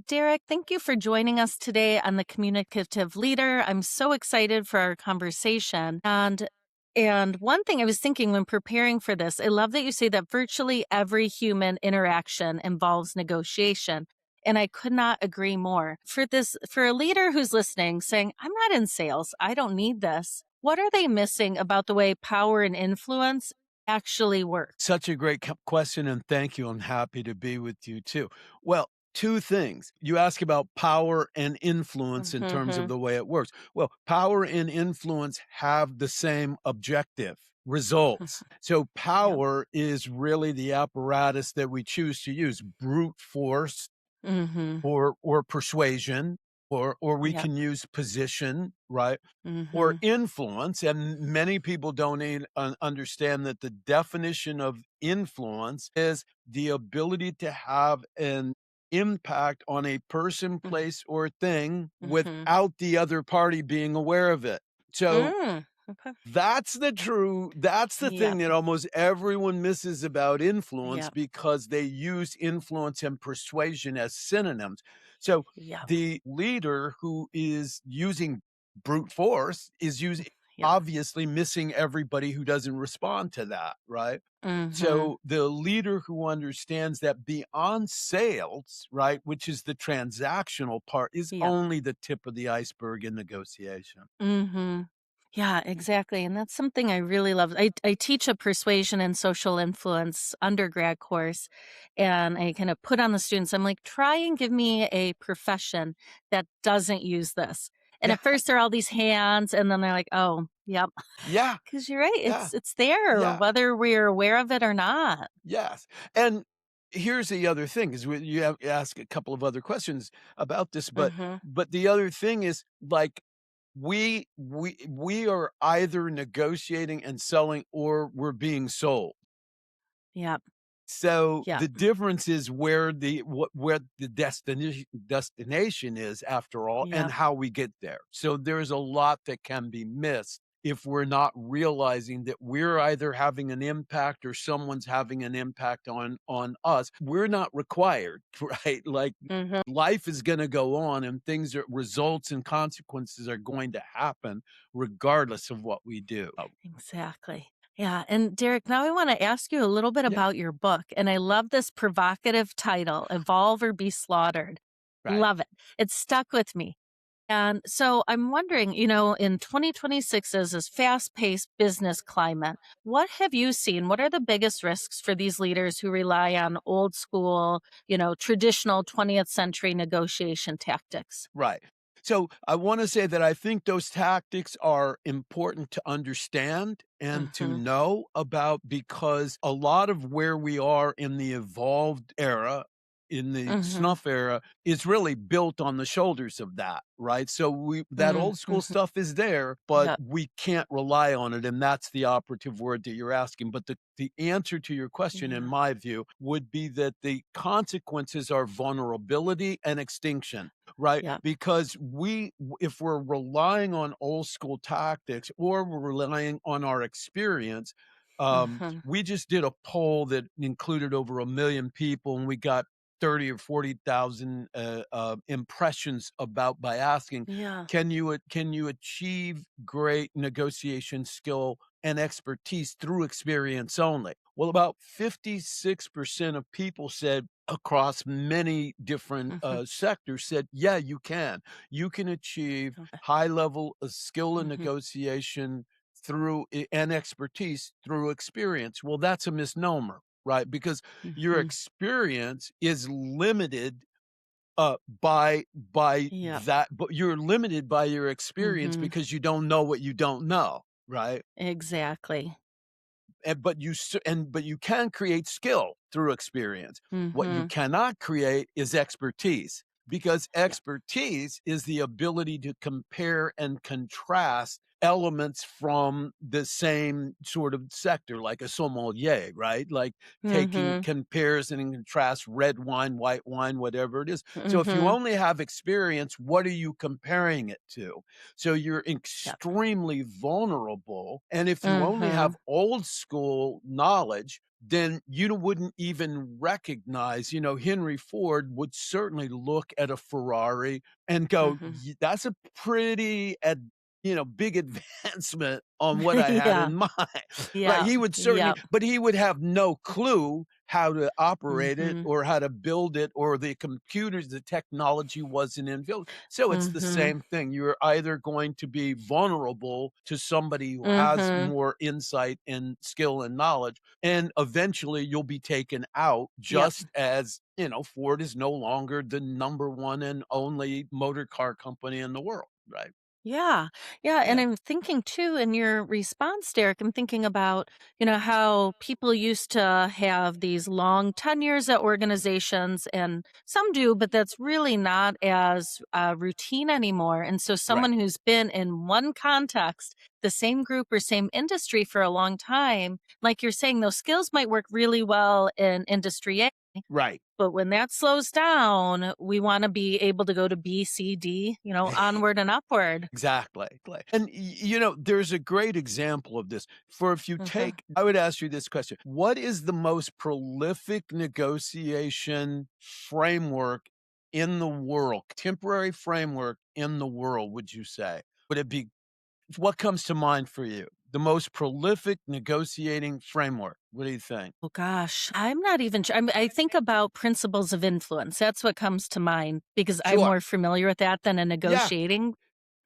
Derek, thank you for joining us today on the Communicative Leader. I'm so excited for our conversation. And one thing I was thinking when preparing for this, I love that you say that virtually every human interaction involves negotiation. And I could not agree more. For a leader who's listening saying, I'm not in sales, I don't need this. What are they missing about the way power and influence actually work? Such a great question, and thank you. I'm happy to be with you too. Well, two things. You ask about power and influence in terms of Hmm. the way it works. Well, power and influence have the same objective results. So, Yep. power is really the apparatus that we choose to use, brute force Hmm. or persuasion, or we Yep. can use position, right? Or Hmm. influence, and many people don't understand that the definition of influence is the ability to have an impact on a person, place, or thing Hmm. without the other party being aware of it. So Okay. that's the thing Yep. that almost everyone misses about influence Yep. because they use influence and persuasion as synonyms. So Yep. the leader who is using brute force is using Yep. obviously missing everybody who doesn't respond to that, right? Mhm. So the leader who understands that beyond sales, right, which is the transactional part, is Yep. only the tip of the iceberg in negotiation. Mhm. Yeah, exactly, and that's something I really love. I teach a persuasion and social influence undergrad course, and I kinda put on the students, I'm like, "Try and give me a profession that doesn't use this." And Yeah, at first, there are all these hands, and then they're like, "Oh, yep." yeah, 'Cause you're right, yeah. it's there Yeah, whether we're aware of it or not. yes, and here's the other thing is you have ask a couple of other questions about this, Mhm. but the other thing is, like, we are either negotiating and selling or we're being sold. Yep. So, Yep. the difference is where the destination is after all and Yep. how we get there. So, there's a lot that can be missed if we're not realizing that we're either having an impact or someone's having an impact on us. We're not required, right? Like, Mhm. life is gonna go on and things are results and consequences are going to happen regardless of what we do. Exactly. Yeah. And Derek, now I want to ask you a little bit Yeah, about your book. And I love this provocative title, Evolve or Be Slaughtered. right. Love it. It stuck with me. And so I'm wondering, in 2026 as this fast paced business climate, what have you seen? What are the biggest risks for these leaders who rely on old school, traditional 20th century negotiation tactics? Right. So I want to say that I think those tactics are important to understand and to Hmm. know about because a lot of where we are in the evolved era, in the Hmm. snuff era, is really built on the shoulders of that, right? So we that old school Hmm. stuff is there, but Yep. we can't rely on it. And that's the operative word that you're asking. But the answer to your question, in Yeah. my view, would be that the consequences are vulnerability and extinction. Right? Yep. Because if we're relying on old school tactics or we're relying on our experience, Hmm. we just did a poll that included over 1 million people, and we got 30 or 40,000 impressions about by asking, Yeah. can you achieve great negotiation skill and expertise through experience only? Well, about 56% of people said across many different Hmm. sectors said, yeah, you can. You can achieve Okay. high level of skill and Mhm, negotiation and expertise through experience. Well, that's a misnomer, right? Because your mhm. experience is limited by Yep. that, but you're limited by your experience Mhm. because you don't know what you don't know, right? Exactly. But you can create skill through experience. What you Mhm. cannot create is expertise, because Yep. expertise is the ability to compare and contrast elements from the same sort of sector, like a sommelier, right? Like taking Mhm. comparison and contrast red wine, white wine, whatever it is. So if you Mhm. only have experience, what are you comparing it to? So you're Yep. extremely vulnerable. And if you only have Mhm. old school knowledge, then you wouldn't even recognize, Henry Ford would certainly look at a Ferrari and go, Mhm. That's a pretty, big advancement on what I had Yeah. in mind." Right? Yeah. He would certainly, Yep. but he would have no clue how to operate it Mhm. or how to build it or the computers, the technology wasn't in build. So it's the Mhm. same thing. You're either going to be vulnerable to somebody who has Mhm. more insight and skill and knowledge, and eventually you'll be taken out, Yep. just as, Ford is no longer the number one and only motor car company in the world, right? Yeah. Yeah. And Yeah. I'm thinking too, in your response, Derek, I'm thinking about, how people used to have these long tenures at organizations, and some do, but that's really not as routine anymore. And so Right. someone who's been in one context, the same group or same industry for a long time, like you're saying, those skills might work really well in industry A. Right. But when that slows down, we wanna be able to go to B, C, D, onward and upward. Exactly. And there's a great example of this. For if you Mhm. take, I would ask you this question: what is the most prolific negotiation framework in the world, temporary framework in the world, would you say? Would it be, what comes to mind for you? The most prolific negotiating framework. What do you think? Oh gosh, I'm not even sure. I think about principles of influence. That's what comes to mind because I'm Sure. more familiar with that than a Yeah. negotiating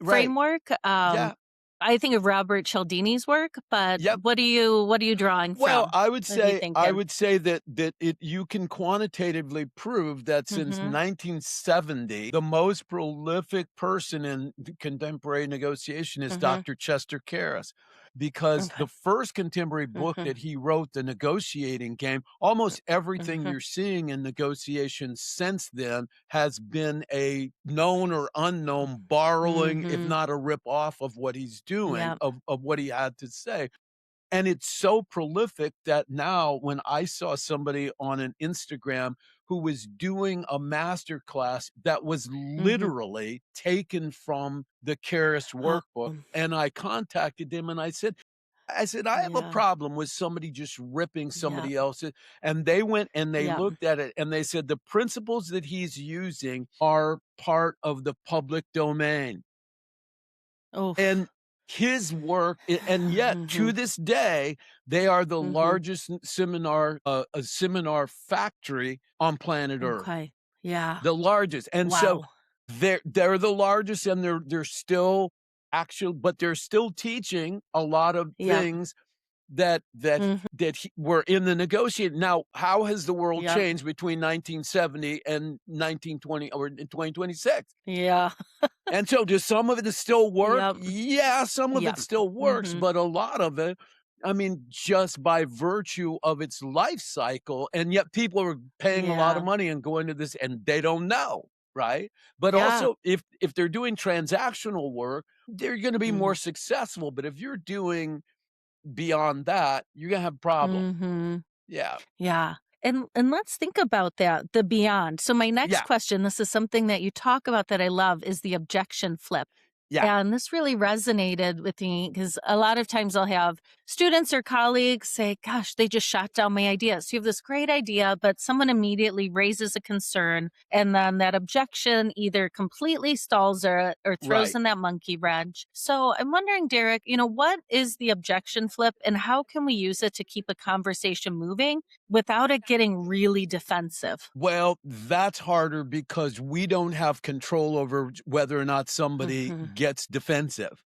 Right. framework. Yeah. I think of Robert Cialdini's work, but Yep. what are you drawing Well, from? What are you I thinking? would say that it you can quantitatively prove that since Mhm. 1970, the most prolific person in contemporary negotiation is Mhm. Dr. Chester Karras, because Okay. the first contemporary book Mhm. that he wrote, The Negotiating Game, almost everything Mhm. you're seeing in negotiations since then has been a known or unknown borrowing, if Mhm. not a rip off of what he's doing, Yep. of what he had to say. And it's so prolific that now when I saw somebody on an Instagram who was doing a master class that was Mhm. literally taken from the Keras Oh, workbook, and I contacted him and I said, "I have a yeah. problem with somebody just ripping Yep. somebody else's." And they went and they Yep. looked at it and they said the principles that he's using are part of the public domain. And Oof. his work, and yet to Mhm. this day, they are the Mhm. largest seminar factory on planet Earth, Okay. Yeah. the largest. And so Wow. they're the largest, and they're still actual, but they're still teaching a lot of Yep. things that Mhm. were in the negotiating. Now, how has the world Yep. changed between 1970 and 1920 or in 2026? Yeah. And so does some of it still work? Yep. Yeah, some of it Yep. still works, Mhm. but a lot of it, I mean, just by virtue of its life cycle, and yet people are paying a lot of Yeah. money and going to this and they don't know, right? But Yeah. also if they're doing transactional work, they're gonna be more Mhm. successful, but if you're doing beyond that, you're gonna have a problem. Mhm. Yeah. Yeah. And let's think about that, the beyond. So my next Yeah. question, this is something that you talk about that I love, is the objection flip. Yeah. And this really resonated with me because a lot of times I'll have students or colleagues say, "Gosh, they just shot down my idea." So you have this great idea, but someone immediately raises a concern, and then that objection either completely stalls or throws Right. in that monkey wrench. So I'm wondering, Derek, what is the objection flip, and how can we use it to keep a conversation moving without it getting really defensive? Well, that's harder because we don't have control over whether or not somebody Mhm. gets defensive.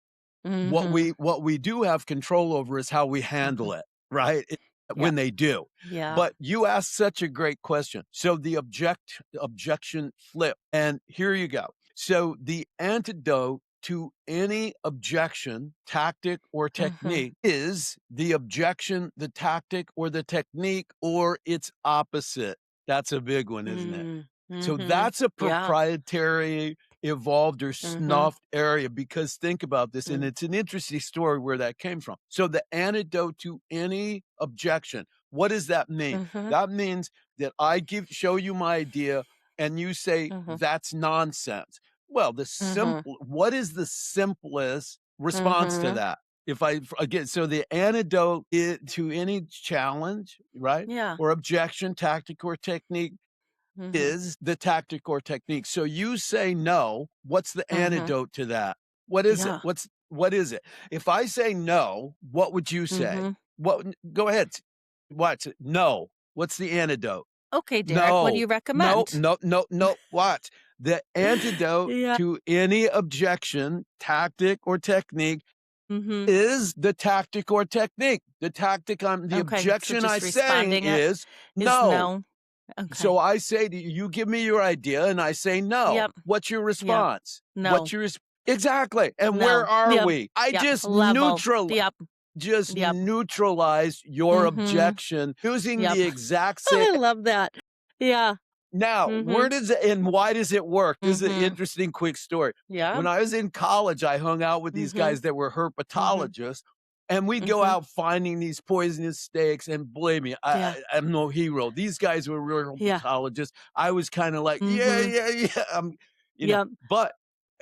Mhm. What we do have control over is how we Mhm. handle it, right? Yep. When they do. Yep. But you asked such a great question. So the objection flip, and here you go. So the antidote to any objection, tactic or Mhm. technique is the objection, the tactic or the technique or its opposite. That's a big one, isn't it? Mm. So Mhm. that's a Yeah. proprietary. evolved or Mhm. snuffed area because think about this, and Mm. it's an interesting story where that came from. So the antidote to any objection, what does that mean? Mhm. That means that I show you my idea and you say Mhm. that's nonsense. Well, Mhm. what is the simplest response to Mhm. that? If I again, so the antidote to any challenge, right? Yeah. Or objection, tactic or technique Mhm. is the tactic or technique. So you say no, what's the Mhm. antidote to that? What is it? Yeah. What is it? If I say no, what would you say? Mhm. Go ahead. What? No. What's the antidote? Okay, Derek, what do No. you No, recommend? no, no, no. What? The antidote Yeah. to any objection, tactic or technique Mhm. is the tactic or technique. The Okay, so objection I just say responding it is is no. no? So Okay. I say to you, you give me your idea and I say no. Yep. What's your Yep. response? No. Exactly. And where No. are Yep. we? I Yep. Level. Yep. just Yep. neutralized your Mhm. objection using Yep. the exact same. I love that. Yeah. Now, where Mhm. does it and why does it work? This is an Mhm. interesting quick story. Yep. When I was in college, I hung out with these Mhm. guys that were Mhm. herpetologists, and we'd go Mhm. out finding these poisonous snakes. And believe me, Yeah. I'm no hero. These guys were real Yeah. herpetologists. I was kind of like, yeah, Mhm. yeah, yeah. Yep. But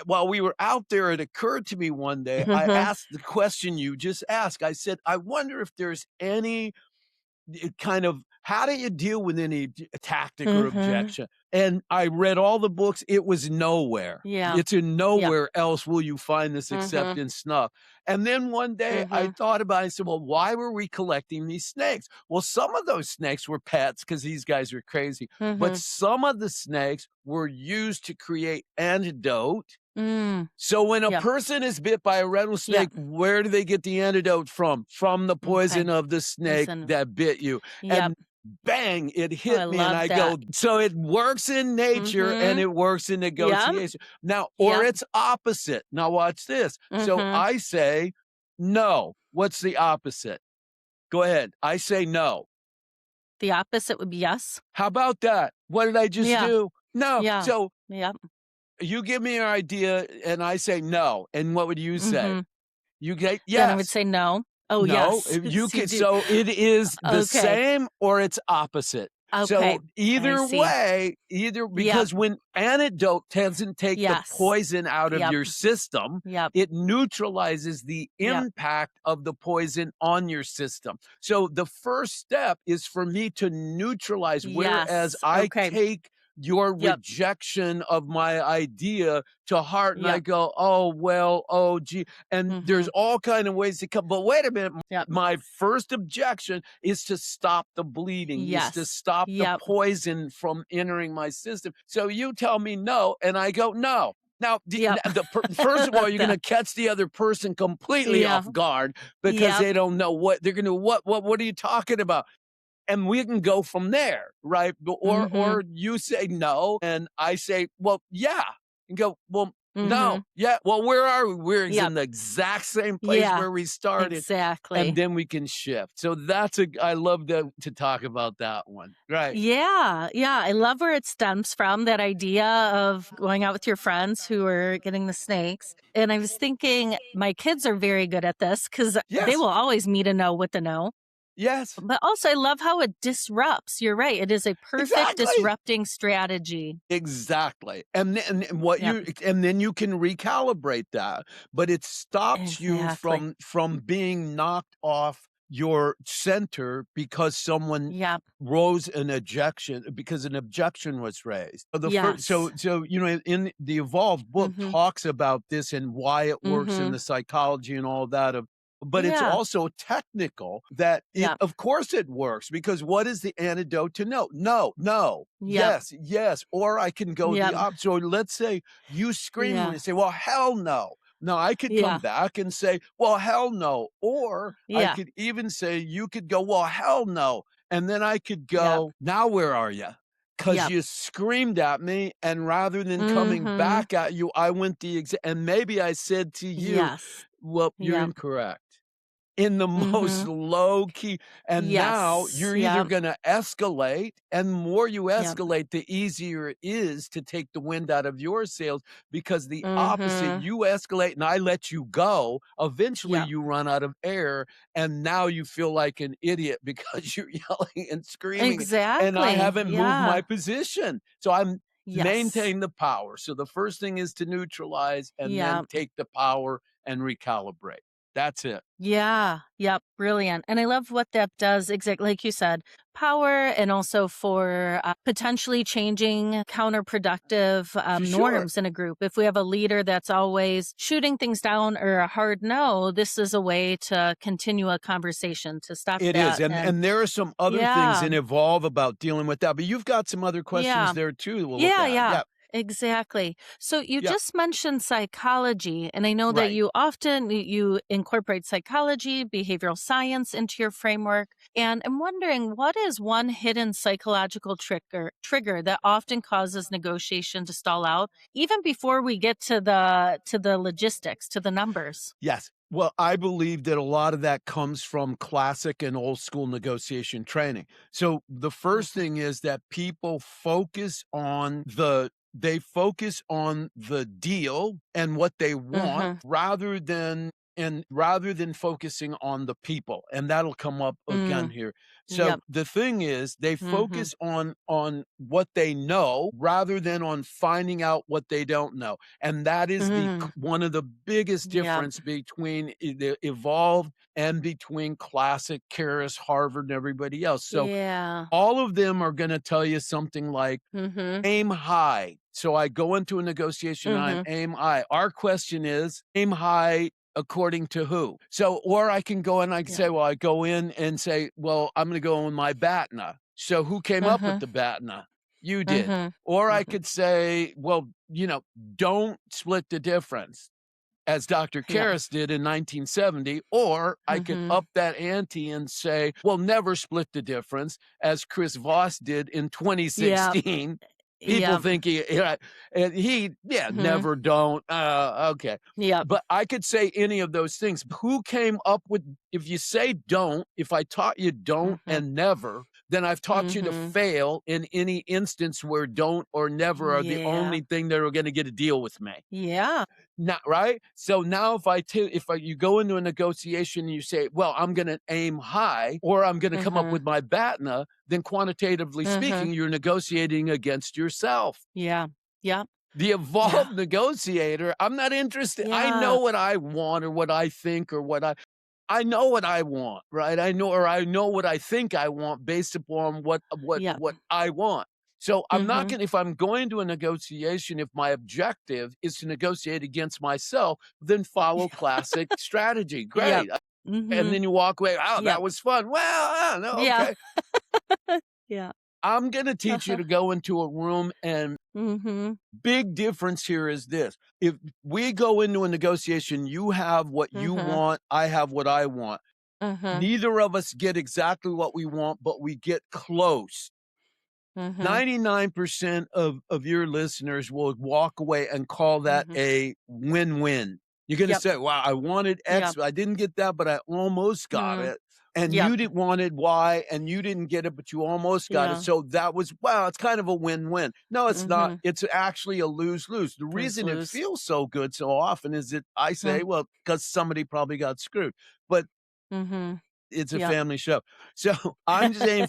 while we were out there, it occurred to me one day. I Mhm. asked the question you just asked. I said, I wonder if there's any it kind of how do you deal with any tactic or Mhm. objection? And I read all the books. It was nowhere. Yeah. It's in Yep. nowhere else will you find this except Mhm. in snuff. And then one day I Mhm. thought about it. I said, well, why were we collecting these snakes? Well, some of those snakes were pets because these guys are crazy. But Mhm. some of the snakes were used to create antidote. Mm. So when a Yep. person is bit by a Yep. rattlesnake, where do they get the antidote from? From the Okay. poison of the snake Listen. that bit you. Yep. And bang, it Oh, I hit me and love I that. go, so it works in nature and Mhm. it works in Yep. negotiation. Now, or Yep. it's opposite. Now watch this. So Mhm. I say, no. What's the opposite? Go ahead. I say no. The opposite would be yes. How about that? What did I just Yeah. do? No. Yeah. So Yep. you give me your idea and I say no. And what would you say? Mhm. You get Then I would yes. say no. Oh, No, yes. you So you can do. so it is the Okay. same or it's opposite. Okay. So I either see. way, either Yep. because when antidote doesn't take the Yes. poison out of Yep. your system, Yep. it neutralizes the Yep. impact of the poison on your system. So the first step is for me to neutralize, whereas Yes. I Okay. take your Yep. rejection of my idea to heart and I Yep. go, oh, well, oh, gee. And there's Mhm. all kind of ways to come. But wait a minute, Yep. my first objection is to stop the bleeding, is to Yes. stop the Yep. poison from entering my system. So you tell me no, and I go no. Now, Yep. first of all, you're going The to catch the other person completely Yeah. off guard because Yep. they don't know what they're going to. What are you talking about? And we can go from there, right? Mhm. Or you say no, and I say, well, yeah, and go, well, no, Mhm. yeah, well, where are we? We're Yep. in the exact same place Yeah. where we started, and Exactly. then we can shift. So I love to talk about that one, right? Yeah, yeah, I love where it stems from, that idea of going out with your friends who are getting the snakes, and I was thinking my kids are very good at this because they will Yes, always meet a no with a no, yes, but also I love how it disrupts. You're right, it is a perfect exactly. disrupting strategy. Exactly. Yep, And then you can recalibrate that, but it stops you exactly. from being knocked off your center because someone Yep, rose an objection because an objection was raised. The first yes. in the evolved book Mhm, talks about this and why it works in mhm. the psychology and all that of but it's Yeah, also technical that it yep, of course it works because what is the antidote to no? No, no, yep, yes, yes, or I can go the yep, opposite. So let's say you scream yeah, and say, "Well, hell no." Now I could come yeah, back and say, "Well, hell no." Or I yeah, could even say you could go, "Well, hell no." And then I could yep, go, "Now where are you?" Because yep. you screamed at me, and rather than coming Mhm. back at you, I went and maybe I said to you, Yes. "Well, you're Yep. incorrect." in the most Mhm. low key. And now Yes. you're either Yep. going to escalate, and the more you Yep. escalate, the easier it is to take the wind out of your sails, because the opposite, Mhm. you escalate and I let you go. Eventually, Yep. you run out of air, and now you feel like an idiot because you're yelling and screaming, and I Exactly. haven't moved my Yeah. position. So I'm Yes. maintain the power. So the first thing is to neutralize and then Yep. take the power and recalibrate. That's it. Yeah. Yep. Brilliant. And I love what that does, exactly like you said, power and also for potentially changing counterproductive For sure. norms in a group. If we have a leader that's always shooting things down or a hard no, this is a way to continue a conversation to stop It is, that. and And there are some other things yeah. in Evolve about dealing with that, but you've got some other questions Yeah. there too we'll look Yeah, at. yeah, Yeah, exactly. So you yeah, just mentioned psychology, and I know that right. you often you incorporate psychology, behavioral science into your framework. And I'm wondering, what is one hidden psychological trigger that often causes negotiation to stall out, even before we get to the logistics, to the numbers? Yes. Well, I believe that a lot of that comes from classic and old school negotiation training. So the first Mhm. thing is that people focus on the deal and what they want, Mhm. rather than focusing on the people. And that'll come up again Mm. here. So Yep. the thing is, they Mhm. focus on what they know rather than on finding out what they don't know. And that is Mm. one of the biggest Yep. difference between the Evolved and between Classic, Karis, Harvard, and everybody else. So Yeah. all of them are gonna tell you something like, Mhm. "Aim high." So I go into a negotiation, I'm Mhm. aim high. Our question is, aim high according to who? So, or I can go and I can Yeah. say, well, I go in and say, well, I'm gonna go in my BATNA. So who came up with Mhm. the BATNA? You did. Mhm. Or I Mhm. could say, well, don't split the difference, as Dr. Yep. Karas did in 1970, or I could Mhm. up that ante and say, well, never split the difference, as Chris Voss did in Yep. 2016. People Yep. think yeah, Mhm. never, don't, okay. Yep. But I could say any of those things. Who came up with, if you say don't, if I taught you don't Mhm. and never, then I've taught you to Mhm. fail in any instance where don't or never are the Yeah. only thing that are going to get a deal with me. Yeah. Not right? So now if you go into a negotiation and you say, "Well, I'm gonna aim high, or I'm gonna come up Mhm. with my BATNA," then quantitatively Mhm. speaking, you're negotiating against yourself. Yeah. Yep. The Yeah. evolved negotiator, I'm not interested. I know Yeah. what I want or what I think or I know what I want, right? I know what I think I want based upon Yep. what I want. So I'm not Mhm. gonna, if I'm going to a negotiation, if my objective is to negotiate against myself, then follow classic strategy. Yep. Great. And Mhm. then you walk away, "Oh, Yep. that was fun." Well, I don't know, Yeah. okay. Yeah. I'm gonna teach you Uh-huh. to go into a room, and Mhm. big difference here is this. If we go into a negotiation, you have what you Mhm. want, I have what I want. Mhm. Neither of us get exactly what we want, but we get close. Mhm. 99% of your listeners will walk away and call that Mhm. a win-win. You're gonna Yep. say, "Wow, I wanted X, Yep. but I didn't get that, but I almost got Mhm. it. And Yep. you didn't wanted Y, and you didn't get it, but you almost got it. Yeah. So that was, wow, it's kind of a win-win." No, it's not. Mhm. It's actually a lose-lose. The Lose reason it lose. feels so good so often is that I Huh. say, well, because somebody probably got screwed, but Mhm. it's a Yep. family show. So I'm just saying,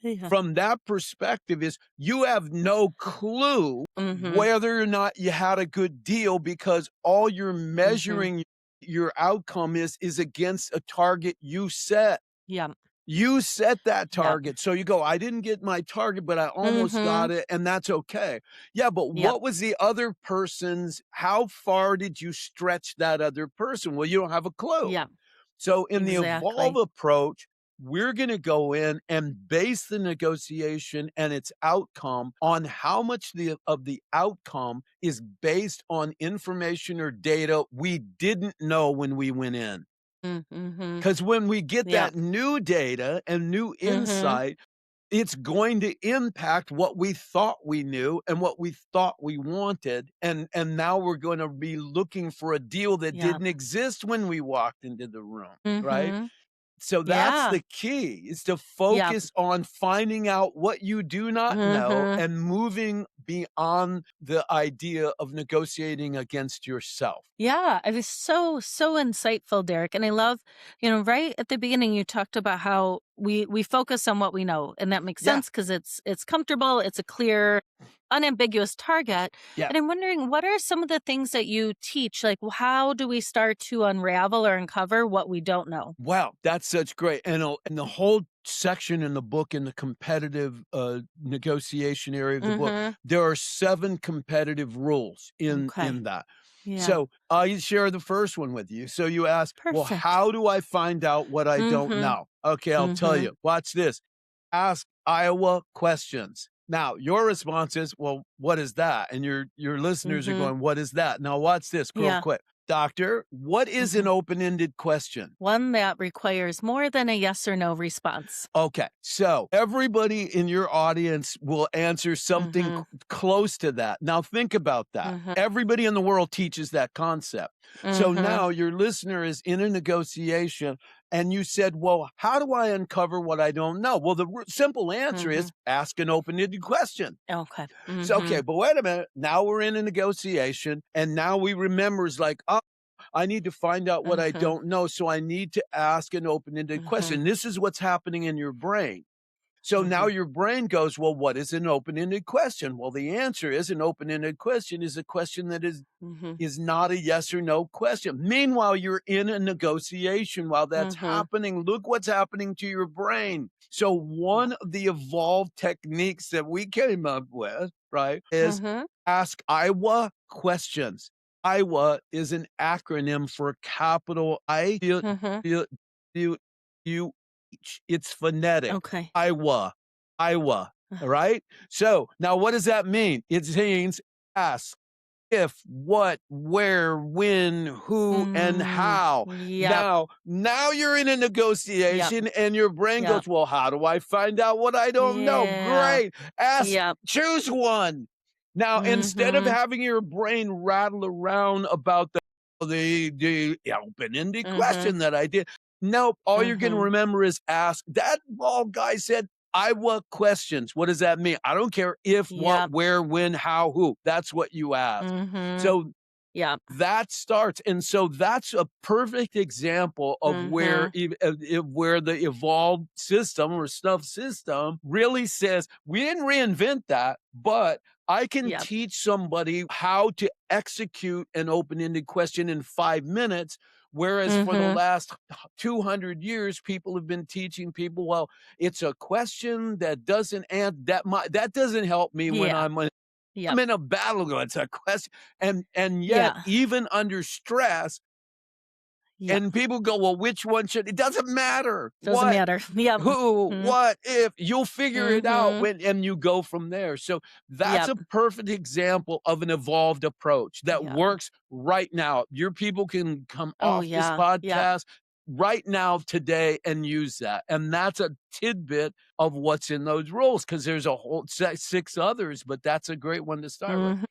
Yeah. from that perspective, is you have no clue Mhm. whether or not you had a good deal, because all you're Mhm. measuring your outcome is against a target you set. Yep. You set that Yep. target. So you go, "I didn't get my target, but I almost got Mhm. it, and that's okay." Yeah, but Yep. what was the other person's, how far did you stretch that other person? Well, you don't have a clue. Yep. So in the evolve Exactly. approach, we're going to go in and base the negotiation and its outcome on how much of the outcome is based on information or data we didn't know when we went in. Mhm. Because when we get Yep. that new data and new Mhm. insight, it's going to impact what we thought we knew and what we thought we wanted, and now we're gonna be looking for a deal that Yeah. didn't exist when we walked into the room, right? Mhm. So that's Yeah. the key, is to Yep. focus on finding out what you do not know Mhm. and moving beyond the idea of negotiating against yourself. Yeah, it was so insightful, Derek, and I love, right at the beginning you talked about how we focus on what we know, and that makes Yeah, sense because it's comfortable, it's a clear, unambiguous target. yeah. And I'm wondering, what are some of the things that you teach? Like, how do we start to unravel or uncover what we don't know? Wow, that's such great, and the whole section in the book, in the competitive, negotiation area of the book, Mhm. there are 7 competitive rules Okay. in that. Yeah. So, I share the first one with you. So you ask, "Well, Perfect. how do I find out what I don't Mhm. know?" Okay, I'll tell Mhm. you. Watch this. Ask Iowa questions. Now, your response is, "Well, what is that?" And your listeners are Mhm. going, "What is that?" Now watch this real Yeah. quick. "Doctor, what is an Mhm. open-ended question?" One that requires more than a yes or no response. Okay, so everybody in your audience will answer something Mhm. close to that. Now think about that. Mhm. Everybody in the world teaches that concept. So Mhm. now your listener is in a negotiation and you said, "Well, how do I uncover what I don't know?" Well, the simple answer is Mhm. ask an open-ended question. Okay. So, okay, Mhm. but wait a minute. Now we're in a negotiation and now we remember is like, "Oh, I need to find out what I Mhm. don't know, so I need to ask an open-ended Mhm. question." This is what's happening in your brain. So now Mhm. your brain goes, "Well, what is an open-ended question?" Well, the answer is an open-ended question is a question that Mhm. is not a yes or no question. Meanwhile, you're in a negotiation while that's Mhm. happening. Look what's happening to your brain. So Yeah. one of the evolved techniques that we came up with, right, is Mhm. ask Iowa questions. Iowa is an acronym for capital I, Mhm. U, U, it's phonetic. Okay. Iowa, Iowa. All right. So now what does that mean? It means ask if, what, where, when, who, and Mm. how. Yep. Now you're in a Yep. negotiation and your brain Yep. goes, "Well, how do I find out what I don't know?" Yeah. Great. Ask, Yep. choose one. Now, instead of Mhm. having your brain rattle around about the open-ended Mhm. question that I did, nope, all you're gonna Mhm. remember is ask. That bald guy said, "Iowa questions." What does that mean? I don't care if, what, Yep. where, when, how, who. That's what you ask. Mhm. So Yep. that starts, and so that's a perfect example of where Mhm. where the evolved system or stuff system really says, "We didn't reinvent that, but I can Yep. teach somebody how to execute an open-ended question in 5 minutes." Whereas for the Mhm. last 200 years, people have been teaching people, "Well, it's a question that doesn't that doesn't help me when Yeah. I'm Yep. in a battle going, it's a question." And yet, Yeah. even under stress, Yep. and people go, "Well, which one should," it doesn't matter. Doesn't What, matter. Yep. who, Mhm. what, if, you'll figure it out Mhm. when, and you go from there. So that's Yep. a perfect example of an evolved approach that Yep. works right now. Your people can come Oh, off this yeah. Yep. podcast right now today and use that. And that's a tidbit of what's in those rules, because there's a whole 6 others, but that's a great one to start with. Mhm.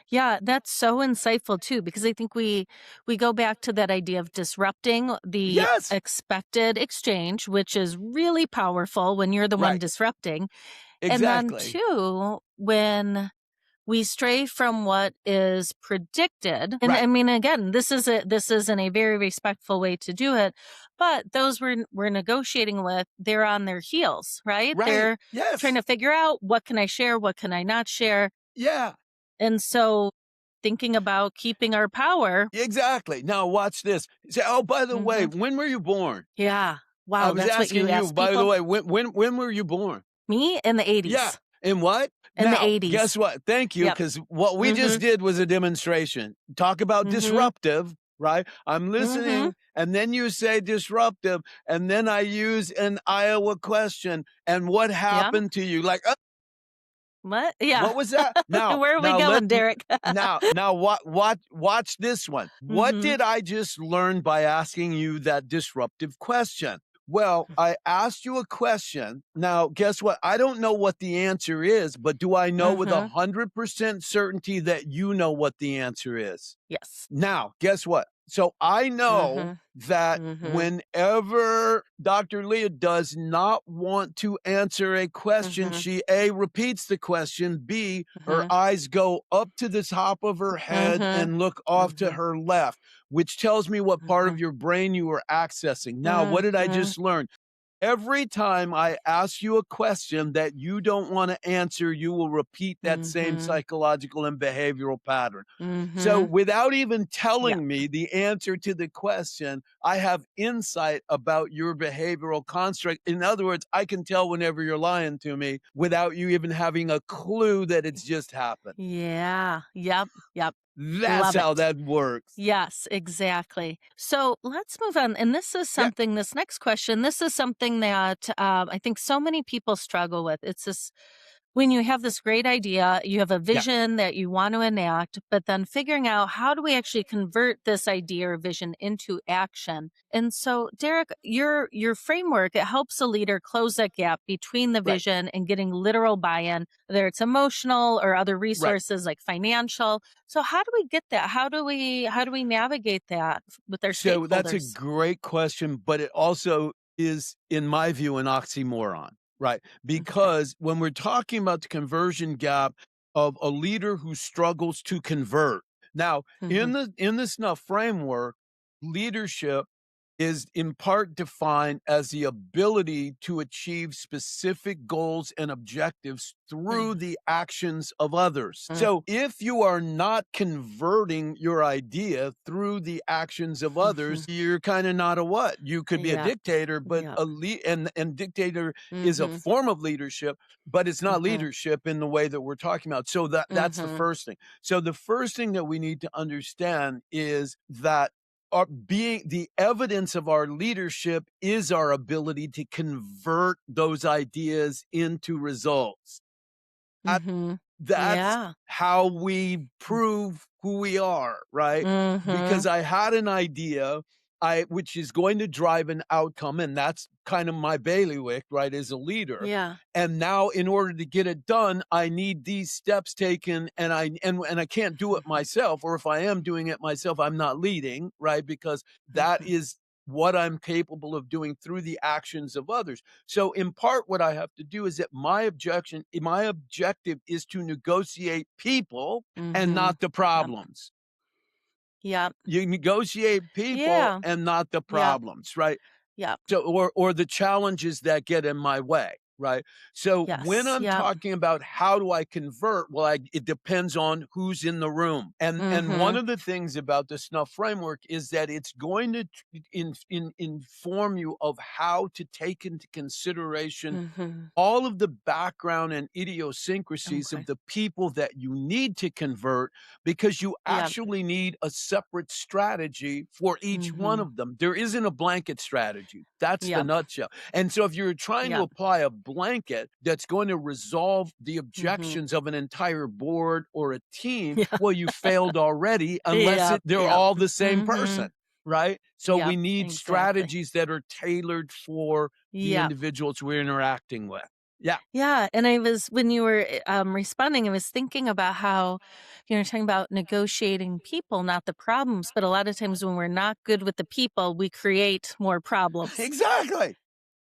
Yeah, that's so insightful too, because I think we go back to that idea of disrupting the Yes. expected exchange, which is really powerful when you're the one Right. disrupting. And then Exactly. two, when we stray from what is predicted. And I Right. mean, again, this isn't a very respectful way to do it, but those we're negotiating with, they're on their heels, right? Right. They're trying Yes. to figure out, what can I share, what can I not share. Yeah. And so thinking about keeping our power. Exactly. Now watch this. Say, "Oh, by the way, Mhm. when were you born?" Yeah. I Wow, was that's what you asking you, ask by the people? way, when were you born? Me? In the Yeah. 80s. In what? In the Now, guess 80s. what? Thank you, Yep. because what we just Mhm. did was a demonstration. Talk about Mhm. disruptive, right? I'm Mhm. listening, and then you say disruptive, and then I use an Iowa question, and what Yep. happened to you? Like, What? Yeah. what was that? Now Where are we now let going, Derek? now watch this one. What Mhm. did I just learn by asking you that disruptive question? Well, I asked you a question. Now, guess what? I don't know what the answer is, but do I know with Mhm. 100% certainty that you know what the answer is? Yes. Now, guess what? So I know Mhm. that Mhm. whenever Dr. Leah does not want to answer a question, Mhm. she A, repeats the question, B, her Mhm. eyes go up to the top of her head Mhm. and look off to Mhm. her left, which tells me what part of Mhm. your brain you are accessing. Now, what did I Mhm. just learn? Every time I ask you a question that you don't want to answer, you will repeat that same Mhm. psychological and behavioral pattern. So, Mhm. without even Yeah. telling me the answer to the question, I have insight about your behavioral construct. In other words, I can tell whenever you're lying to me without you even having a clue that it's just happened. Yeah. Yep. Yep. That's Love how it. that works. Yes, exactly. So let's move on. And this is Yeah, something, this next question, this is something that I think so many people struggle with. It's this when you have this great idea, you have a yeah, vision that you want to enact, but then figuring out how do we actually convert this idea or vision into action. And so, Derek, your framework, it helps a leader close that gap between the right, vision and getting literal buy-in, whether it's emotional or other right. resources like financial. So how do we get that? How do we navigate that with our So that's a stakeholders? great question, but it also is, in my view, an oxymoron, right? Okay. Because when we're talking about the conversion gap of a leader who struggles to convert, now Mhm. in the snuff framework, leadership is in part defined as the ability to achieve specific goals and objectives through Nice. the actions of others. Mm. So, if you are not converting your idea through the actions of others, Mhm. you're kind of not a what? You could be a Yep. dictator, but Yep. a and dictator is a Mhm. form of leadership, but it's not Mhm. leadership in the way that we're talking about. So that's the Mhm. first thing. So the first thing that we need to understand is that our being the evidence of our leadership is our ability to convert those ideas into results. That Mhm. that's Yeah. how we prove who we are, right? Because Mhm. I had an idea, which is going to drive an outcome, and that's kind of my bailiwick, right, as a leader. Yeah. And now in order to get it done, I need these steps taken, and I can't do it Mhm. myself, or if I am doing it myself, I'm not leading, right? Because that Mhm. is what I'm capable of doing through the actions of others. So in part, what I have to do is that my objective is to negotiate people and Mhm. not the Yep. problems. Yep. You negotiate people Yeah. and not the Yep. problems, right? Yep. So or the challenges that get in my way, right? So when Yes. I'm Yep. talking about how do I convert, well, it depends on who's in the room. And one Mhm. of the things about the snuff framework is that it's going to inform you of how to take into consideration Mhm. all of the background and idiosyncrasies of Okay. the people that you need to convert because you Yep. actually need a separate strategy for each one Mhm. of them. There isn't a blanket strategy. That's the Yep. nutshell. And so if you're trying to Yep. apply a blanket that's going to resolve the Mhm. objections of an entire board or a team, Yeah. well, you failed already unless Yep. they're Yep. all the same person. Mhm. Right? So we Yep. need Exactly. strategies that are tailored for the Yep. individuals we're interacting with. Yeah, Yeah, and I was when you were, responding, I was thinking about how, talking about negotiating people, not the problems, but a lot of times when we're not good with the people, we create more problems. exactly.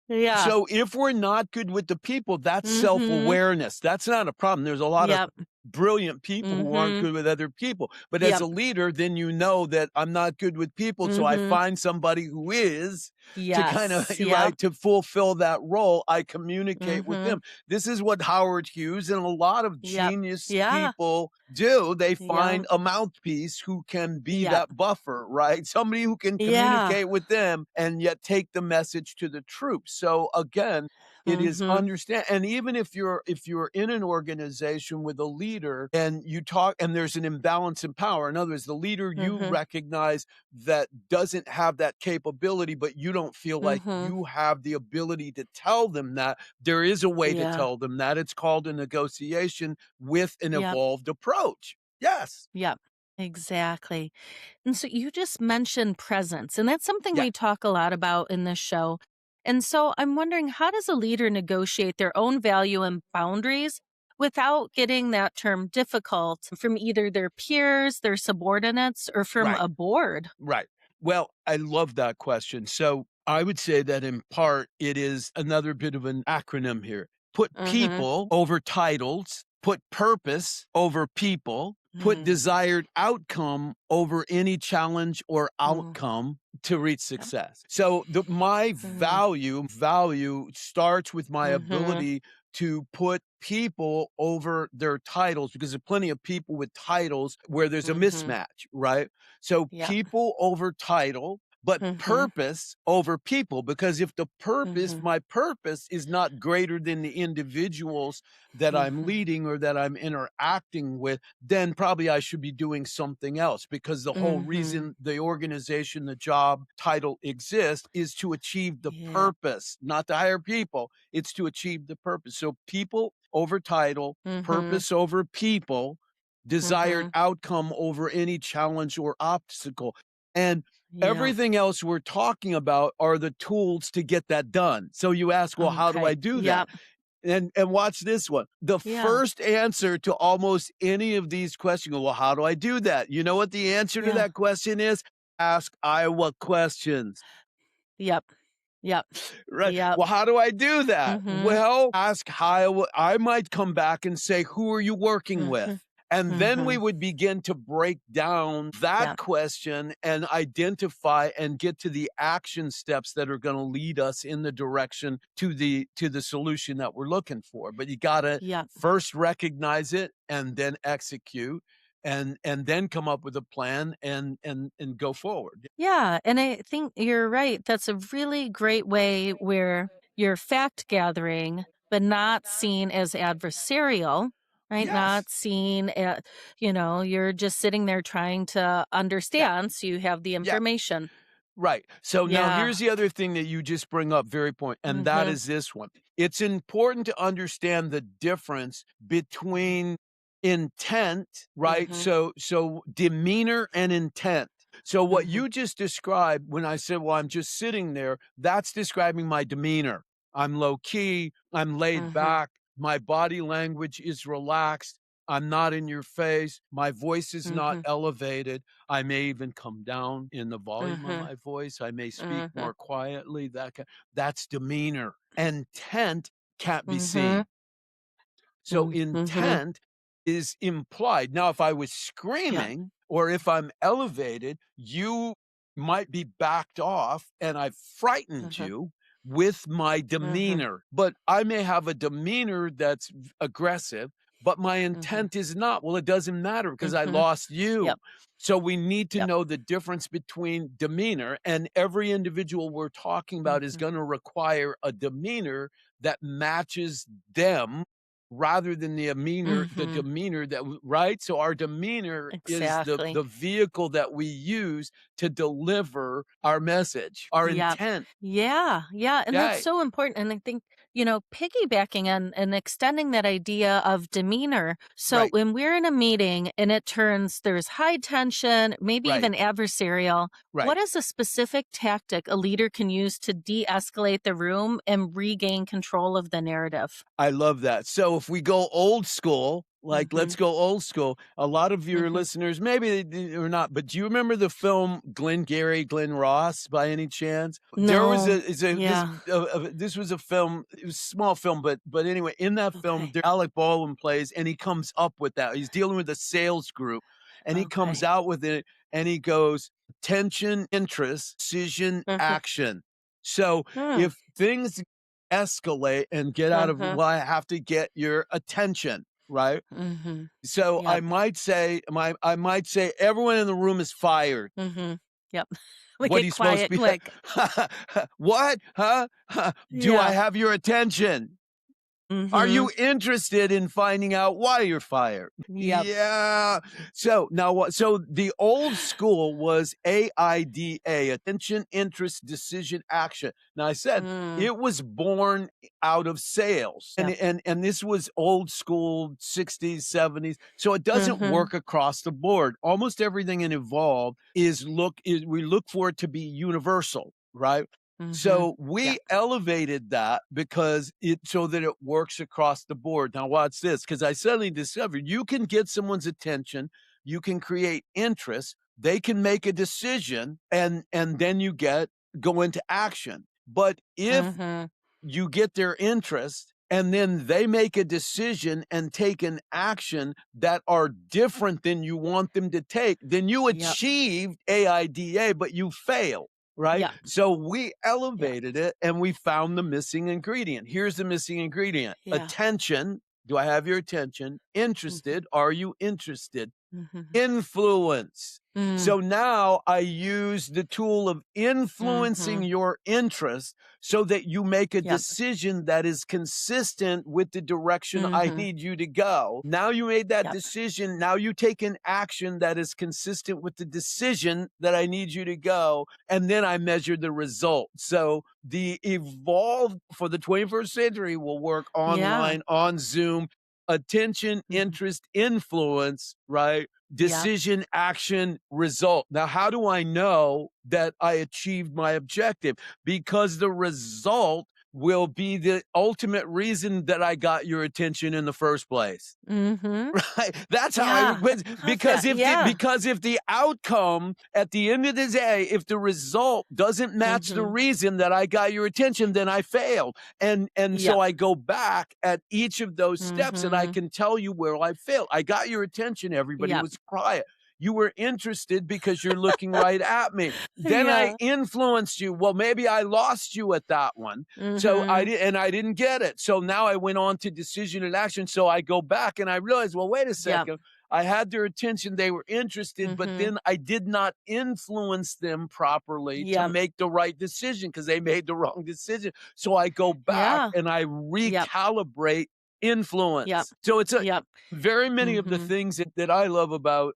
Yeah. So if we're not good with the people, that's Mhm. self-awareness. That's not a problem. There's a lot of Yep. brilliant people who aren't Mhm. good with other people. But as Yep. a leader, then you know that I'm not good with people. So I Mhm. find somebody who is to kind of, Yes. Yep. right, to fulfill that role. I communicate with Mhm. them. This is what Howard Hughes and a lot of Yep. genius Yeah. people do. They Yep. find a mouthpiece who can be Yep. that buffer, right? Somebody who can Yeah. communicate with them and yet take the message to the troops. So again, it is Mhm. understand, and even if you're in an organization with a leader and you talk and there's an imbalance in power. In other words, the leader you Mhm. recognize that doesn't have that capability, but you don't feel like Mhm. you have the ability to tell them that. There is a way to Yeah. tell them that. It's called a negotiation with an Yep. evolved approach. Yes. Yep. Exactly. And so you just mentioned presence, and that's something Yeah. we talk a lot about in this show. And so I'm wondering, how does a leader negotiate their own value and boundaries without getting that term difficult from either their peers, their subordinates, or from Right. a board? Right. Well, I love that question. So I would say that in part, it is another bit of an acronym here. Put Mhm. people over titles, put purpose over people, put Mm. desired outcome over any challenge or Mm. outcome to reach Yep. success. So my Mm. value starts with my Mhm. ability to put people over their titles because there are plenty of people with titles where there's a Mhm. mismatch, right? So Yep. people over title, but Mhm. purpose over people. Because if the purpose, Mhm. my purpose is not greater than the individuals that I'm Mhm. leading or that I'm interacting with, then probably I should be doing something else because the whole Mhm. reason the organization, the job title exists is to achieve the Yeah. purpose, not to hire people. It's to achieve the purpose. So people over title, Mhm. purpose over people, desired Mhm. outcome over any challenge or obstacle. And Yeah. everything else we're talking about are the tools to get that done. So you ask, well, how do Okay. I do that? Yep. And watch this one. The Yeah. first answer to almost any of these questions, well, how do I do that? You know what the answer to Yeah. that question is? Ask Iowa questions. Yep. Yep. Right. Yep. Well, how do I do that? Mhm. Well, ask how I might come back and say, who are you working with? Mhm. And then we Mhm. would begin to break down that Yep. question and identify and get to the action steps that are going to lead us in the direction to the solution that we're looking for. But you got to Yep. first recognize it and then execute and then come up with a plan and go forward. Yeah, and I think you're right. That's a really great way where you're fact gathering, but not seen as adversarial, right? Yes. Not seen at, you're just sitting there trying to Yeah. understand so you have the Yeah. information. Right. So now Yeah. here's the other thing that you just bring up very point, and that Mhm. is this one. It's important to understand the difference between intent, right? Mhm. So demeanor and intent. So what Mhm. you just described when I said, well, I'm just sitting there, that's describing my demeanor. I'm low key, I'm laid Mhm. back, my body language is relaxed, I'm not in your face, my voice is not Mhm. elevated. I may even come down in the volume of Mhm. my voice. I may speak Mhm. more quietly. That's demeanor. Intent can't be Mhm. seen. So Mhm. Mhm. intent is implied. Now, if I was Yeah. screaming or if I'm elevated, you might be backed off and I've frightened Mhm. you with my Mhm. demeanor. But I may have a demeanor that's aggressive, but my Mhm. intent is not. Well, it doesn't matter because I Mhm. lost you. Yep. So we need to Yep. know the difference between demeanor, and every individual we're talking about is Mhm. going to require a demeanor that matches them rather than the Mhm. demeanor right? So our demeanor is Exactly. the vehicle that we use to deliver our message, our Yeah. intent. Yeah. Yeah. And that's Yeah, so important. And I think, piggybacking and extending that idea of demeanor. So right, when we're in a meeting and there's high tension, maybe right, even adversarial, what right. is a specific tactic a leader can use to de escalate the room and regain control of the narrative? I love that. So if we go old school, like Mm-hmm. let's go old school. A lot of your Mm-hmm. listeners, maybe or not, but do you remember the film Glengarry Glen Ross by any chance? There was No. Yeah. this was a film. It was a small film, but anyway, in that film, Okay. Alec Baldwin plays, and he comes up with that. He's dealing with a sales group, and he comes Okay. out with it, and he goes attention, interest, decision, Mm-hmm. action. So Hmm. if things escalate and get out of, Mm-hmm. well, I have to get your attention, right? Mm-hmm. So Yep. I might say everyone in the room is fired. Mm-hmm. Yep. We What are get you supposed to quiet be? quick. What? Huh? Do I Yeah. have your attention? Are Mhm. you interested in finding out why you're fired? Yep. Yeah. So now what? So the old school was AIDA, attention, interest, decision, action. Now I said Mm. it was born out of sales, and Yep. this was old school 60s, 70s. So it doesn't Mhm. work across the board. Almost everything in Evolve is we look for it to be universal, right? Mhm. So we Yep. elevated that because it so that it works across the board. Now watch this, because I suddenly discovered you can get someone's attention, you can create interest, they can make a decision, and then you go into action. But if Mhm. you get their interest and then they make a decision and take an action that are different than you want them to take, then you Yep. achieved AIDA, but you failed, right? Yep. So we Yep. elevated it and we found the missing ingredient. Here's the missing ingredient: Yeah. attention. Do I have your attention? Mhm. Interested. Are you interested? Mhm. Influence. Mm. So now I use the tool of influencing Mhm. your interest so that you make a Yep. decision that is consistent with the direction I Mhm. need you to go. Now you made that Yep. decision. Now you take an action that is consistent with the decision that I need you to go. And then I measure the result. So the evolved for the 21st century will work Yeah. online, on Zoom. Attention, Mhm. interest, influence, right? Yep. Decision, action, result. Now, how do I know that I achieved my objective? Because the result will be the ultimate reason that I got your attention in the first place. Mhm. Right? That's how I Yeah. would I love that. Yeah. because if the outcome at the end of the day, if the result doesn't match the Mhm. reason that I got your attention, then I failed. And so Yep. I go back at each of those steps and I Mhm. can tell you where I failed. I got your attention, everybody Yep. was quiet. You were interested because you're looking right at me. Then I Yeah. influenced you. Well, maybe I lost you at that one. So Mhm. I didn't get it. So now I went on to decision and action. So I go back and I realize, well, wait a Yep. second. I had their attention. They were interested, but Mhm. then I did not influence them properly to Yep. make the right decision because they made the wrong decision. So I go back Yeah. and I Yep. recalibrate Yep. influence. So it's a Yep. very many of the Mhm. things that I love about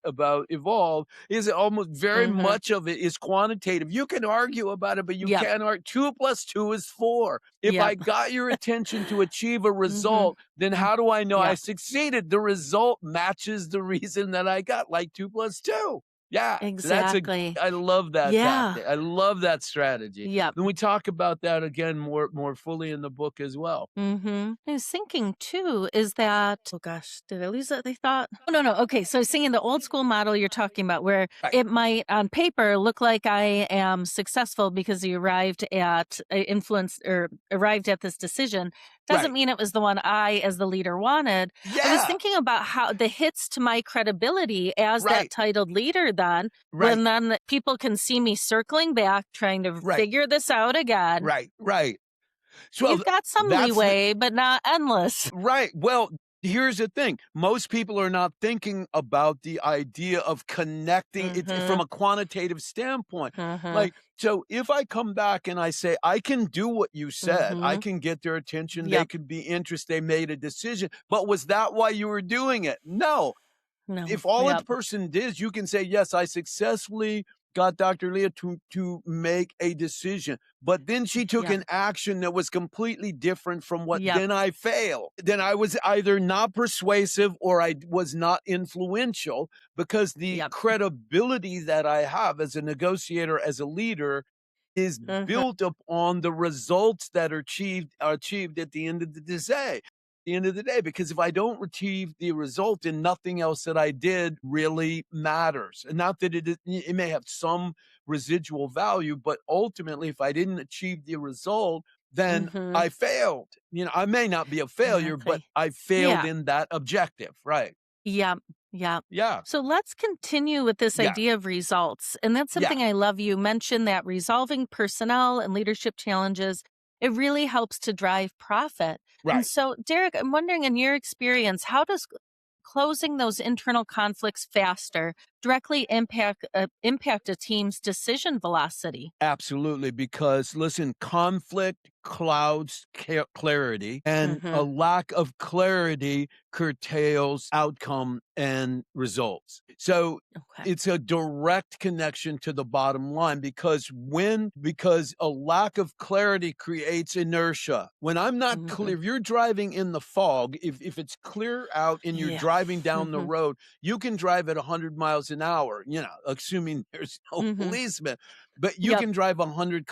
Evolve is almost very Mhm. much of it is quantitative. You can argue about it, but you Yep. can't argue. 2 plus 2 is 4. If I Yep. got your attention to achieve a Mhm. result, then Mm. how do I know I Yep. succeeded? The result matches the reason that I got, like 2 plus 2. Yeah. So that's a Exactly. I love that Yeah. tactic. I love that strategy. Yep. And we talk about that again more fully in the book as well. Mhm. I was thinking too, is that oh gosh, did I lose that they thought? Oh, no, no. Okay. So seeing the old school model you're talking about where Right. it might on paper look like I am successful because you arrived at influence or arrived at this decision doesn't Right. mean it was the one I as the leader wanted. I was Yeah. thinking about how the hits to my credibility as that Right. titled leader then Right. when then people can see me circling back trying to Right. figure this out again. Right. Right. So You've got some that's the leeway, but not endless. right. Well, here's the thing. Most people are not thinking about the idea of connecting it from Mhm, a quantitative standpoint. mhm, Like, so if I come back and I say, I can do what you said, I mhm. can get their attention, they Yep. could be interested, they made a decision. But was that why you were doing it? No. No. If all a Yep. person did, you can say, "Yes, I successfully got Dr. Leah to make a decision," but then she took Yep. an action that was completely different from what Yep. then I failed. Then I was either not persuasive or I was not influential because the Yep. credibility that I have as a negotiator, as a leader is Mhm, built upon the results that are achieved at the end of the day. The end of the day, because if I don't achieve the result, then nothing else that I did really matters. And not that it may have some residual value, but ultimately, if I didn't achieve the result, then mhm. I failed. I may not be a failure, but Exactly. I failed Yeah. in that objective. Right. Yep. Yep. Yeah. So let's continue with this Yeah. idea of results. And that's Yeah. something I love. You mentioned that resolving personnel and leadership challenges, it really helps to drive profit. And Right. so, Derek, I'm wondering in your experience, how does closing those internal conflicts faster directly impact a team's decision velocity? Absolutely, because listen, conflict clouds clarity, and a Mhm. lack of clarity curtails outcome and results. So Okay. it's a direct connection to the bottom line because a lack of clarity creates inertia. When I'm not Mhm. clear, if you're driving in the fog, if it's clear out and you're Yeah. driving down the Mhm. road, you can drive at 100 miles an hour, assuming there's no Mhm. policeman, but you Yep. can drive 100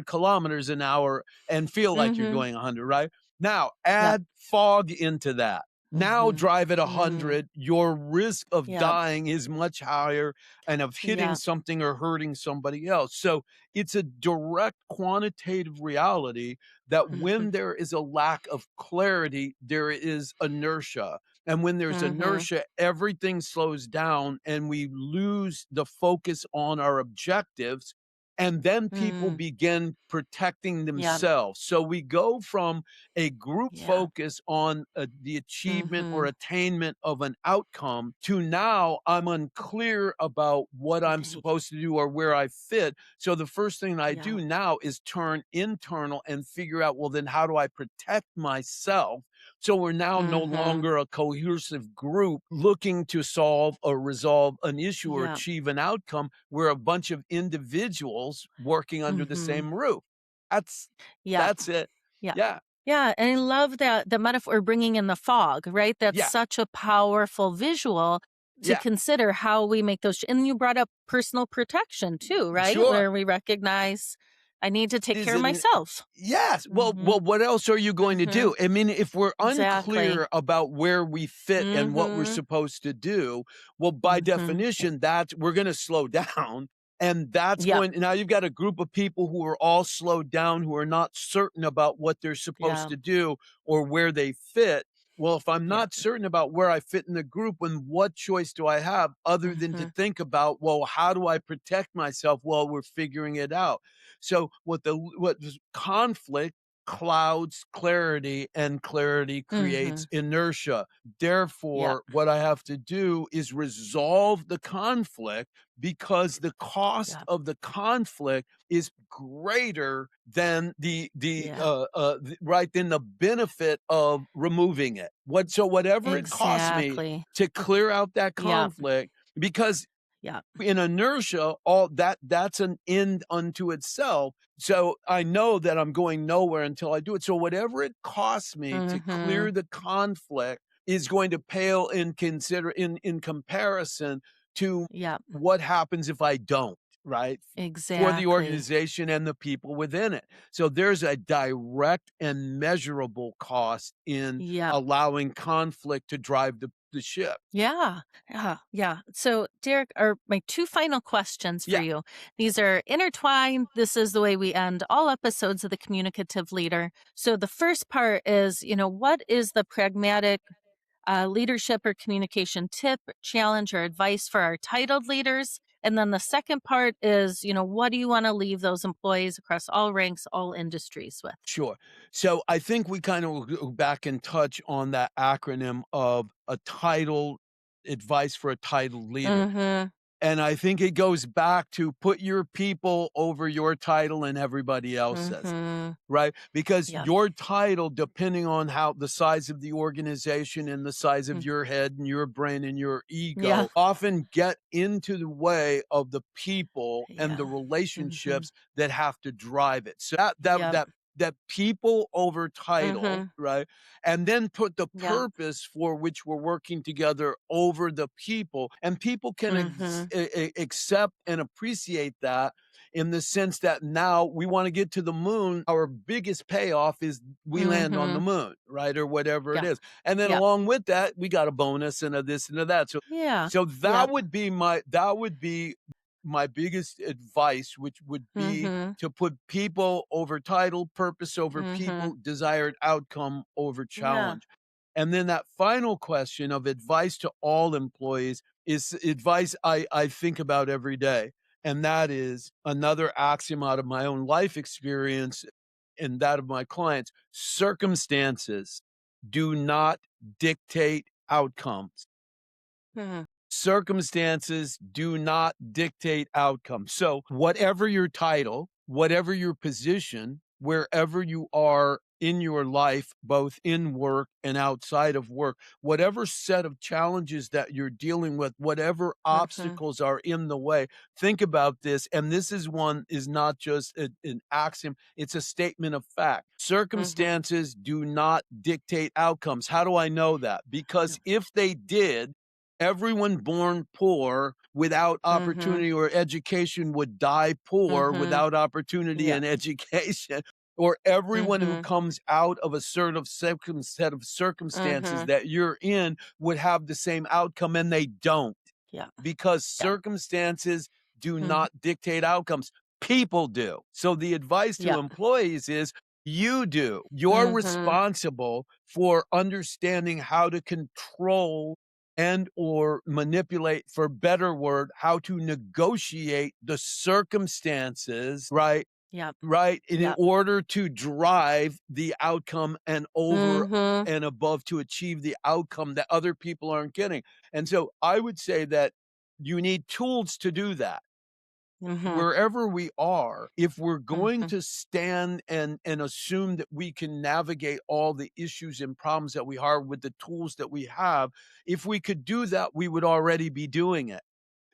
kilometers an hour and feel like you're Mhm. going 100, right? Now, Yep. add fog into that. Now Mhm. drive at Mm. 100, your risk of Yep. dying is much higher and of hitting Yep. something or hurting somebody else. So it's a direct quantitative reality that when Mhm. there is a lack of clarity, there is inertia. And when there's Mhm. inertia, everything slows down and we lose the focus on our objectives. And then people Mm. begin protecting Yep. themselves. So we go from a group Yeah. focus on the achievement or Mhm. attainment of an outcome to now I'm unclear about what I'm Right. supposed to do or where I fit. So the first thing I Yeah. do now is turn internal and figure out, well, then how do I protect myself? So we're now no Mhm. longer a cohesive group looking to solve or resolve an issue or Yep. achieve an outcome. We're a bunch of individuals working under the Mhm. same roof. That's Yep. that's it. Yeah. Yeah. Yeah, and I love that the metaphor bringing in the fog, right? That's Yeah. such a powerful visual to Yeah. consider how we make those and you brought up personal protection too, right? Sure. Where we recognize I need to take Is care of it myself. Yes. Well, Mhm. what else are you going to Mhm. do? I mean, if we're Exactly. unclear about where we fit and what we're Mhm. supposed to do, well, by Mhm. definition, that's we're gonna slow down, and that's Yep. going now you've got a group of people who are all slowed down, who are not certain about what they're supposed Yeah. to do or where they fit. Well, if I'm Yep. not certain about where I fit in the group, then what choice do I have other than to Mhm. think about, well, how do I protect myself while we're figuring it out? So what conflict clouds clarity and clarity creates Mhm. inertia. Yep. Therefore, what I have to do is resolve the conflict because the cost Yep. of the conflict is greater than Yeah. right than the benefit of removing it. Whatever it costs me Exactly. to clear out that Yep. conflict because Yep. in inertia, all that's an end unto itself. So I know that I'm going nowhere until I do it. So whatever it costs me to clear Mhm. the conflict is going to pale in comparison to Yep. what happens if I don't, right? For the Exactly. organization and the people within it. So there's a direct and measurable cost in Yep. allowing conflict to drive the ship. Yeah. Yeah. Yeah. So, Derek, are my two final questions for Yeah, you. These are intertwined. This is the way we end all episodes of the Communicative Leader. So, the first part is, what is the pragmatic leadership or communication tip, challenge, or advice for our titled leaders? And then the second part is, what do you want to leave those employees across all ranks, all industries with? sure. So I think we kind of will go back and touch on that acronym of a title advice for a titled leader. Mm-hmm. And I think it goes back to put your people over your title and everybody else's. Mm-hmm. Right? Because Yep. your title, depending on how the size of the organization and the size of Mm. your head and your brain and your Yeah. ego, often get into the way of the people and the Yeah. Mm-hmm. relationships that have to drive it. So Yep. that people over title, Mm-hmm. right? And then put the Yep. purpose for which we're working together over the people, and people can Mm-hmm. accept and appreciate that in the sense that now we want to get to the moon. Our biggest payoff is we land on the Mm-hmm. moon, right? Or whatever it Yep. is. And then Yep. along with that, we got a bonus and a this and a that. So Yeah. so Yep. that would be my biggest advice, which would be Mm-hmm. to put people over title, purpose over Mm-hmm. people, desired outcome over Yeah. challenge. And then that final question of advice to all employees is advice I think about every day. And that is another axiom out of my own life experience and that of my clients. Circumstances do not dictate outcomes. Mm-hmm. Circumstances do not dictate outcomes. So, whatever your title, whatever your position, wherever you are in your life, both in work and outside of work, whatever set of challenges that you're dealing with, whatever Mm-hmm. obstacles are in the way, think about this. And this is not just an axiom, it's a statement of fact. Mm-hmm. Circumstances do not dictate outcomes. How do I know that? Because if they did, everyone born poor without Mhm. opportunity or education would die poor Mhm. without opportunity Yep. and education, or everyone who Mhm. comes out of a certain set of circumstances Mhm. that you're in would have the same outcome, and they don't, Yeah. because Yep. circumstances do Mhm. not dictate outcomes. People do. So the advice to Yep. employees is you do. You're Mhm. responsible for understanding how to control and or manipulate, for better word, how to negotiate the circumstances, right? Yep. Right, in Yep. order to drive the outcome and over Mhm. and above to achieve the outcome that other people aren't getting. And so I would say that you need tools to do that. Mhm. Wherever we are, if we're going Mhm. to stand and assume that we can navigate all the issues and problems that we are with the tools that we have, if we could do that, we would already be doing it.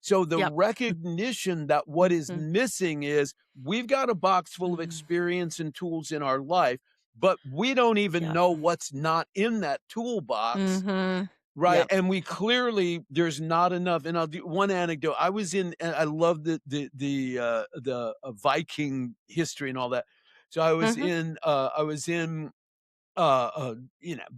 So the Yep. recognition that what is Mhm. missing is we've got a box full of Mhm. experience and tools in our life, but we don't even Yep. know what's not in that toolbox. Mhm. Right, Yep. and we clearly there's not enough, and I'll do one anecdote. I was in and I love Viking history and all that. So Mhm. I was in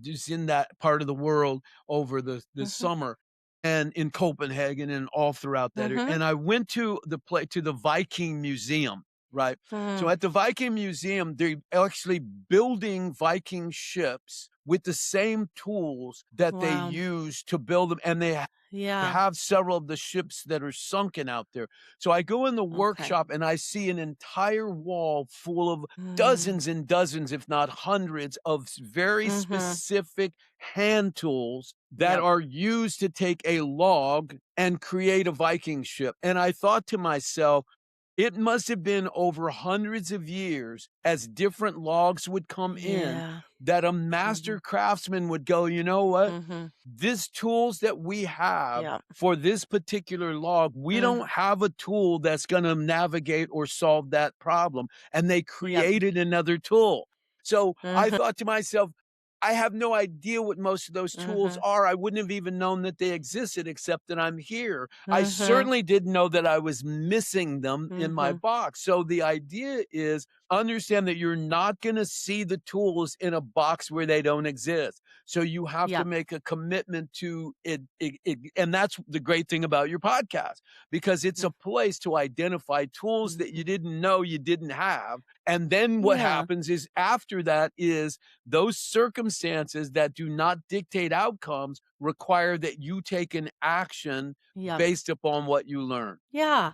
just in that part of the world over the Mhm. summer, and in Copenhagen and all throughout that area. Mhm. And I went to the Viking Museum, right? So Mhm. at the Viking Museum, they're actually building Viking ships with the same tools that they Wow. use to build them, and they Yeah. have several of the ships that are sunken out there. So I go in the Okay. workshop and I see an entire wall full of Mm. dozens and dozens, if not hundreds, of very Mhm. specific hand tools that Yep. are used to take a log and create a Viking ship. And I thought to myself, it must have been over hundreds of years as different logs would come in Yeah. that a Mhm. master craftsman would go, you know what? Mhm. This tools that we have Yep. for this particular log, we Mm. don't have a tool that's going to navigate or solve that problem. And they Yep. created another tool. So I Mhm. thought to myself, I have no idea what most of those tools Mhm. are. I wouldn't have even known that they existed except that I'm here. I Mhm. certainly didn't know that I was missing them in my Mhm. box. So the idea is understand that you're not going to see the tools in a box where they don't exist. So you have to Yep. make a commitment to and that's the great thing about your podcast, because it's Mm. a place to identify tools that you Mhm. didn't know you didn't have. And then what Yeah. happens is after that is those circumstances that do not dictate outcomes require that you take an action Yep. based upon what you learn. Yeah.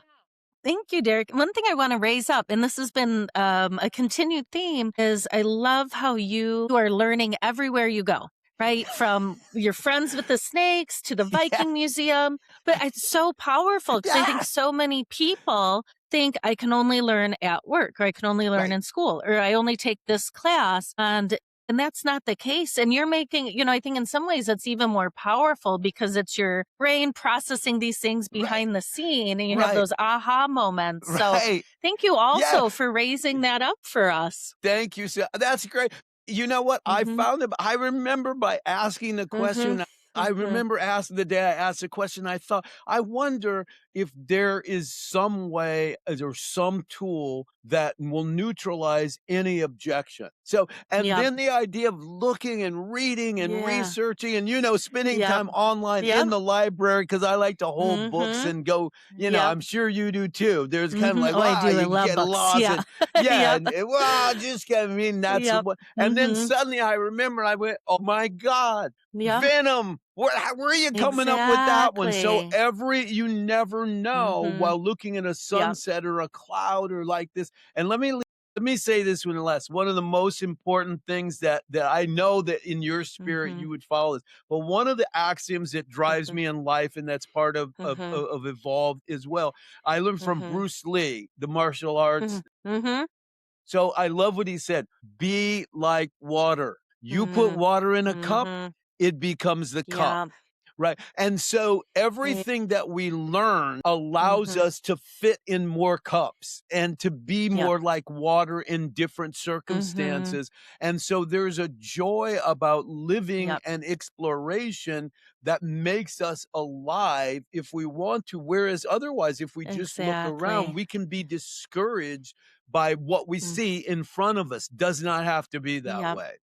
Thank you, Derek. One thing I want to raise up, and this has been a continued theme, is I love how you are learning everywhere you go, right? From your friends with the snakes to the Yeah. Viking Museum. But it's so powerful because I think Yeah. so many people think I can only learn at work or I can only learn Right. in school or I only take this class. And that's not the case. And you're making, I think in some ways it's even more powerful because it's your brain processing these things Right. behind the scene and you have Right. those aha moments. So Right. thank you Yeah. also for raising that up for us. Thank you, so that's great. You know what? I Mhm. found it I remember by asking the Mhm. question, I Mhm. remember asking the day I asked the question, I thought, I wonder if there is some way or some tool that will neutralize any objection. So, and Yep. then the idea of looking and reading and Yeah. researching and, spending Yep. time online in Yep. the library because I like to hold books Mhm. and go, Yep. I'm sure you do too. There's kind of Mhm. like, Oh, I wow, do. I you love get books. lost Yeah. and yeah, Yep. and well, just I mean, that's Yep. what. And then Mhm. suddenly I remember I went, "Oh my god, Yep. Venom! Where are you coming up with that one?" So Exactly. you never know Mhm. while looking at a Yep. sunset or a cloud or like this. And let me say this one last. One of the most important things that I know that in your spirit Mhm. you would follow this, but one of the axioms that drives Mhm. me in life, and that's part Mhm. of evolved as well. I learned from Mhm. Bruce Lee, the martial arts. Mhm. Mhm. So I love what he said, "Be like water. You put Mhm. water in a cup, Mhm. it becomes the cup. Yeah. Right, and so Right. everything that we learn allows Mhm. us to fit in more cups and to be Yep. more like water in different Mhm. circumstances, and so there's a joy about living Yep. and exploration that makes us alive if we want to, whereas otherwise, if we just look around, Exactly. we can be discouraged by what we Mm. see in front of us. Does not have to be that Yep. way,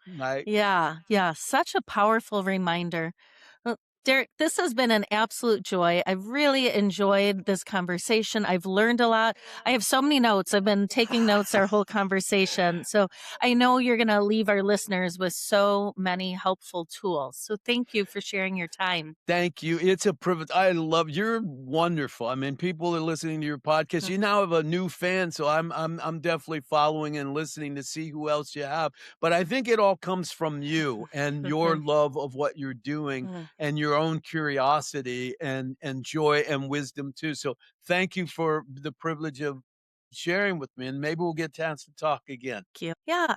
right? Yeah, yeah, such a powerful reminder. Well, Derek, this has been an absolute joy. I've really enjoyed this conversation. I've learned a lot. I have so many notes. I've been taking notes our whole conversation. So I know you're going to leave our listeners with so many helpful tools. So thank you for sharing your time. Thank you. It's a privilege. I love you're wonderful. I mean, people are listening to your podcast. Mm. You now have a new fan, so I'm definitely following and listening to see who else you have. But I think it all comes from you and your love of what you're doing Mm. and your own curiosity and joy and wisdom too. So thank you for the privilege of sharing with me, and maybe we'll get a chance to talk again. Thank you. Yeah,